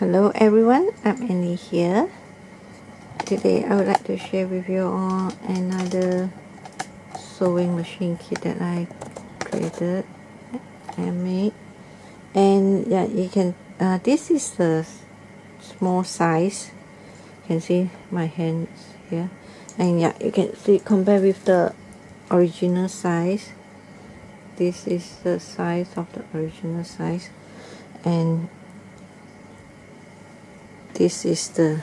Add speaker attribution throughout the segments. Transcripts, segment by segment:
Speaker 1: Hello everyone, I'm Annie here. Today I would like to share with you all another sewing machine kit that I created and made. And yeah, you can this is the small size. You can see my hands here, and yeah, you can see compare with the original size. This is the size of the original size, and this is the,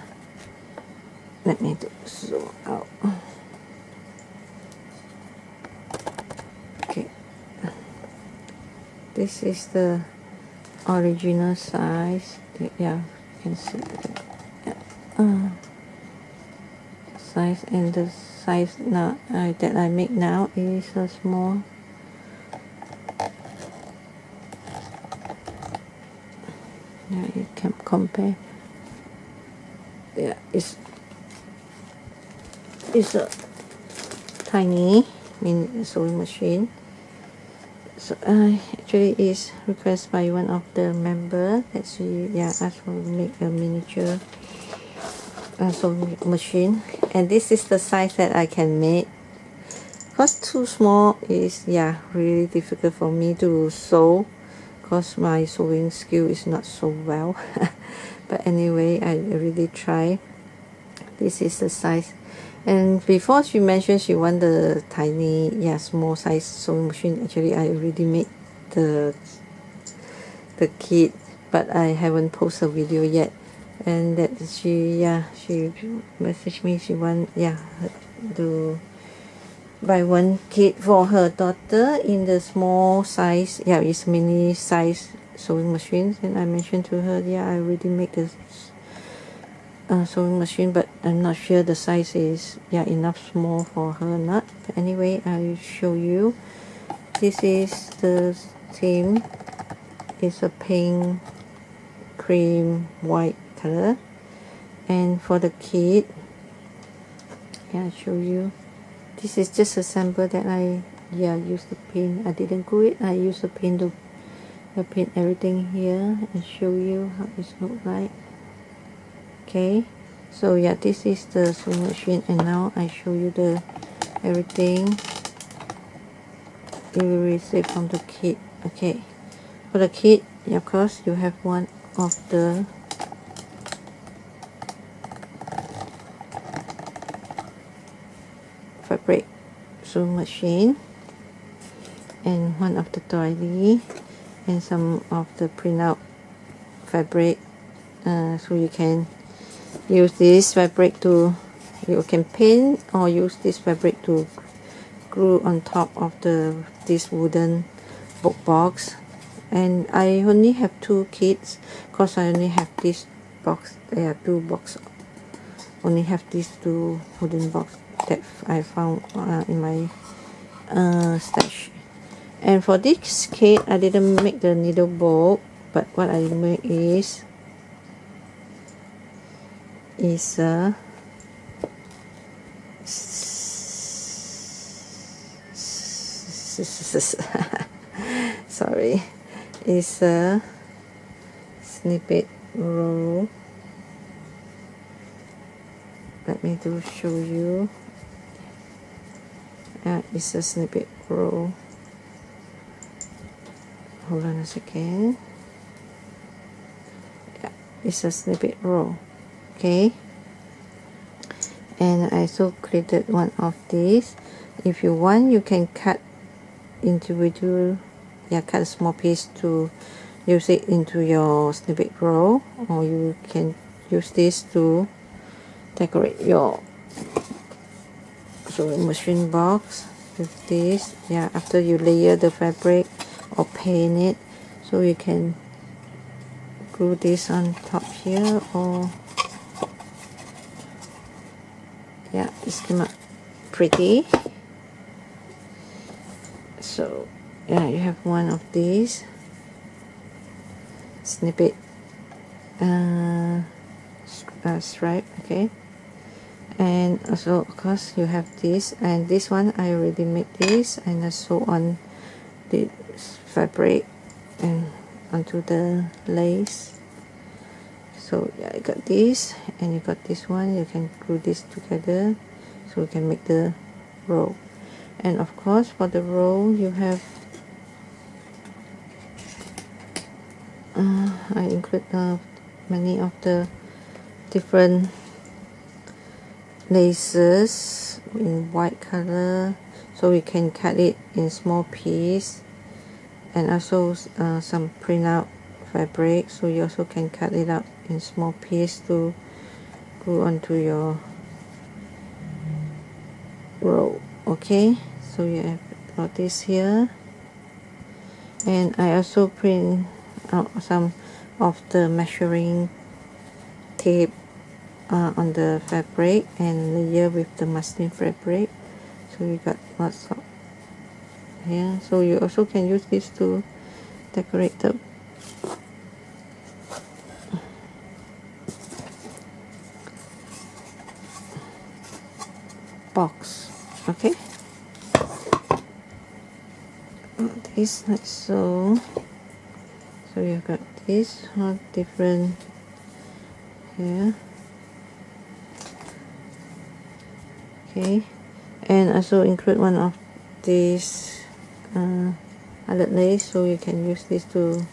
Speaker 1: let me zoom out. Okay, this is the original size. Yeah, you can see that. Size, and the size now that I make now is a small. Yeah, you can compare. Yeah, it's a tiny mini sewing machine. So actually is requested by one of the member that she asked for make a miniature sewing machine, and this is the size that I can make. Because too small is really difficult for me to sew, because my sewing skill is not so well. But anyway, I really try. This is the size. And before she mentioned she want the tiny small size sewing machine, actually I already made the kit, but I haven't posted a video yet. And that she messaged me, she want to buy one kit for her daughter in the small size. It's mini size sewing machine. And I mentioned to her, I already make this sewing machine, but I'm not sure the size is enough small for her or not. But anyway, I'll show you. This is the theme. It's a pink, cream, white color. And for the kit, I'll show you. This is just a sample that I use the paint. I didn't glue it. I use the paint to paint everything here and show you how it looks like. Okay, so this is the sewing machine, and now I show you the everything you will receive from the kit. Okay, for the kit, of course, you have one of the fabric sewing machine, and one of the doily, and some of the printout fabric, so you can use this fabric to, you can paint or use this fabric to glue on top of this wooden book box. And I only have 2 kits because I only have this box. There are 2 boxes. Only have these 2 wooden box that I found in my stash. And for this kit, I didn't make the needle bolt, but what I made is a sorry, it's a snippet roll. Let me show you. It's a snippet roll. Hold on a second. It's a snippet roll. Okay, and I also created one of these. If you want, you can cut individual, cut a small piece to use it into your snippet roll, or you can use this to decorate your sewing machine box with this. After you layer the fabric or paint it, so you can glue this on top here, or it's came out pretty. So you have one of these snippet stripe. Okay, and also of course you have this, and this one I already made this, and I sew on the fabric and onto the lace. So yeah, I got this, and you got this one. You can glue this together so you can make the row. And of course for the row you have I include many of the different laces in white color, so we can cut it in small piece, and also some print out fabric, so you also can cut it up in small piece to glue onto your row. Okay, so you have got this here, and I also print out some of the measuring tape on the fabric and layer with the muslin fabric, so you got lots of here. So you also can use this to decorate the box. Okay, this like so. So you got this all different here. Okay, and also include one of these eyelet lace, so you can use this to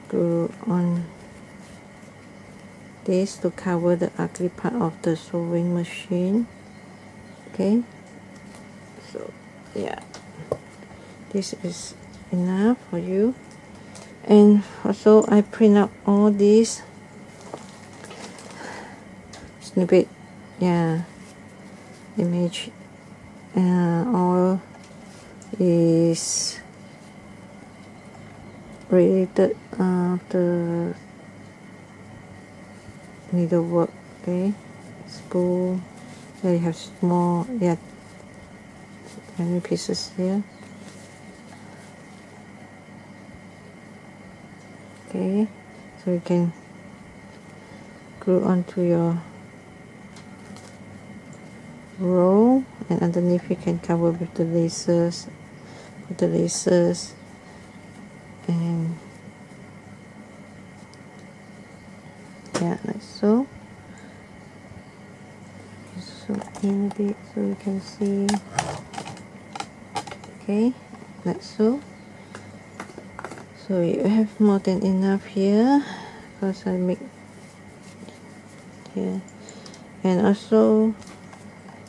Speaker 1: glue on this to cover the ugly part of the sewing machine. Okay, so yeah, this is enough for you. And also I print out all these snippet, yeah, image, all is related the needlework. Okay, spool, there you have small, yeah, many pieces here. Okay, so you can glue onto your row, and underneath you can cover with the laces, and yeah, like so. So in a bit so you can see. Okay, like so. So you have more than enough here, because I make here, and also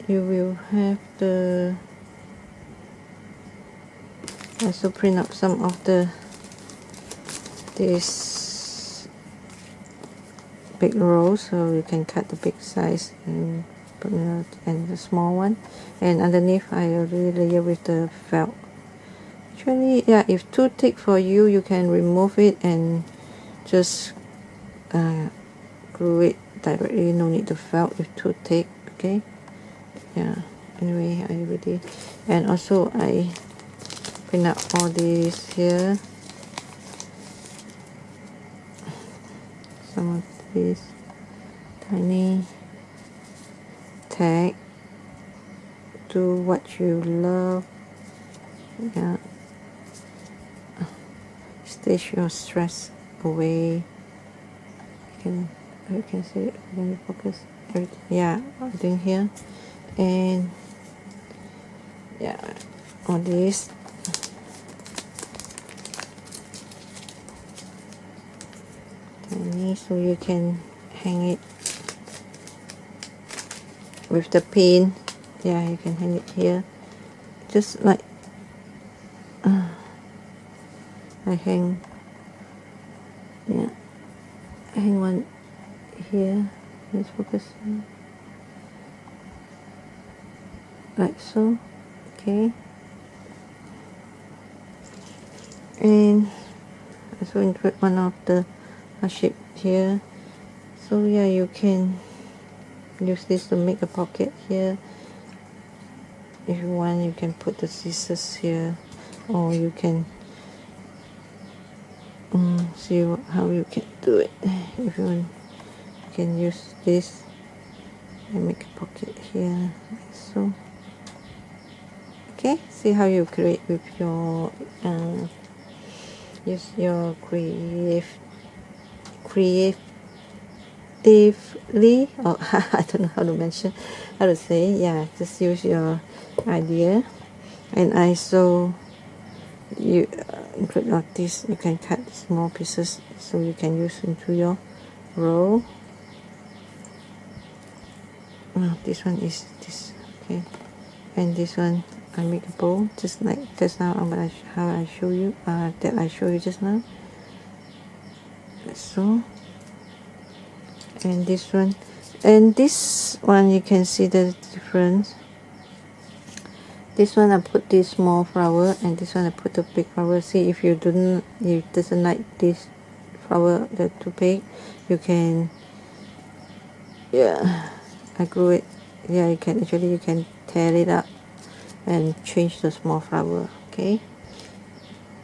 Speaker 1: you will have the also print up some of this big roll, so you can cut the big size and put and the small one, and underneath I already layer with the felt. Actually, yeah, if too thick for you, you can remove it and just glue it directly. No need to felt if too thick. Okay, yeah, anyway I already, and also I print out all these here, some of these tiny tag, do what you love, yeah, stitch your stress away. You can see it when you focus everything, yeah, everything here, and yeah, all this tiny, so you can hang it with the pin. Yeah, you can hang it here, just like I hang, yeah, I hang one here. Let's focus here. Like so. Okay, and also include one of the shape here, so yeah, you can use this to make a pocket here. If you want, you can put the scissors here, or you can see how you can do it. If you want, you can use this and make a pocket here, like so. Okay, see how you create with your use your creatively, or I don't know how to say, yeah, just use your idea. And also you include like this, you can cut small pieces so you can use into your roll. This one is this, okay, and this one I make a bowl just like just now, how I show you, that I show you just now. So, and this one, and this one you can see the difference. This one I put this small flower, and this one I put the big flower. See, if you doesn't like this flower that too big, you can, yeah, I grew it. Yeah, you can tear it up and change the small flower. Okay,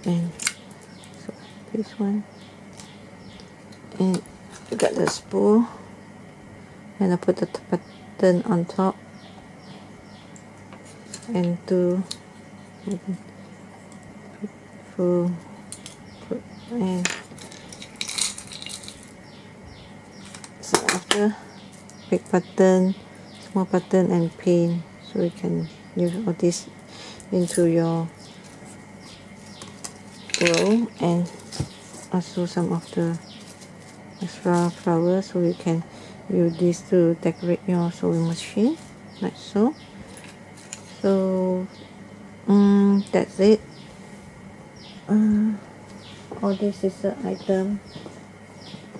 Speaker 1: and so this one, and you got the spool, and I put the button on top, and do full, and so after big button, small button, and pin, so you can use all this into your roll, and also some of the extra flowers, so you can use this to decorate your sewing machine like so. So that's it. All this is the item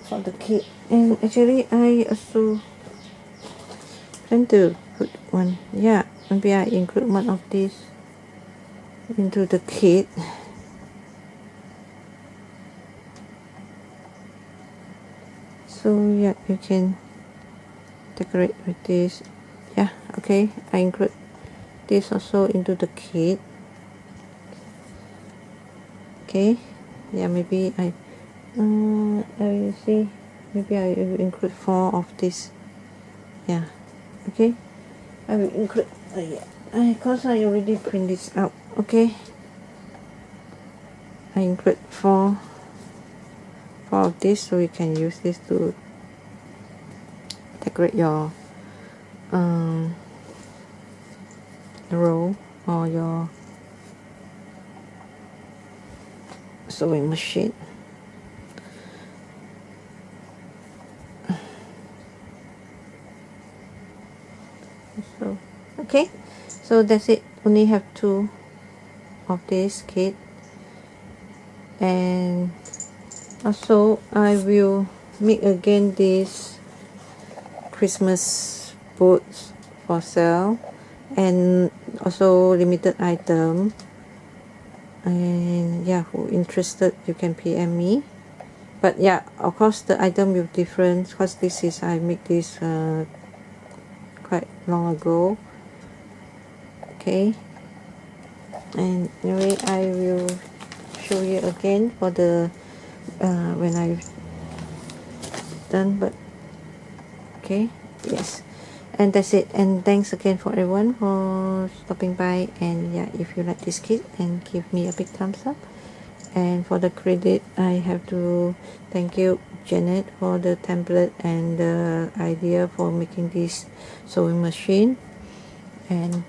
Speaker 1: for the kit, and actually I also plan to put one, yeah, maybe I include one of these into the kit. So yeah, you can decorate with this. Yeah, okay, I include this also into the kit. Okay, yeah, maybe I will see, maybe I will include 4 of this. Yeah, okay, I will include, yeah, because I already print this out. Okay, I include 4 of this, so you can use this to decorate your roll or your sewing machine. So okay, so that's it. Only have 2 of this kit, and also I will make again this Christmas boots for sale, and also limited item, and yeah, who interested, you can PM me. But yeah, of course the item will different, because this is, I make this quite long ago. Okay, and anyway, I will show you again for the when I've done. But okay, yes, and that's it. And thanks again for everyone for stopping by. And yeah, if you like this kit, and give me a big thumbs up. And for the credit, I have to thank you, Janet, for the template and the idea for making this sewing machine. And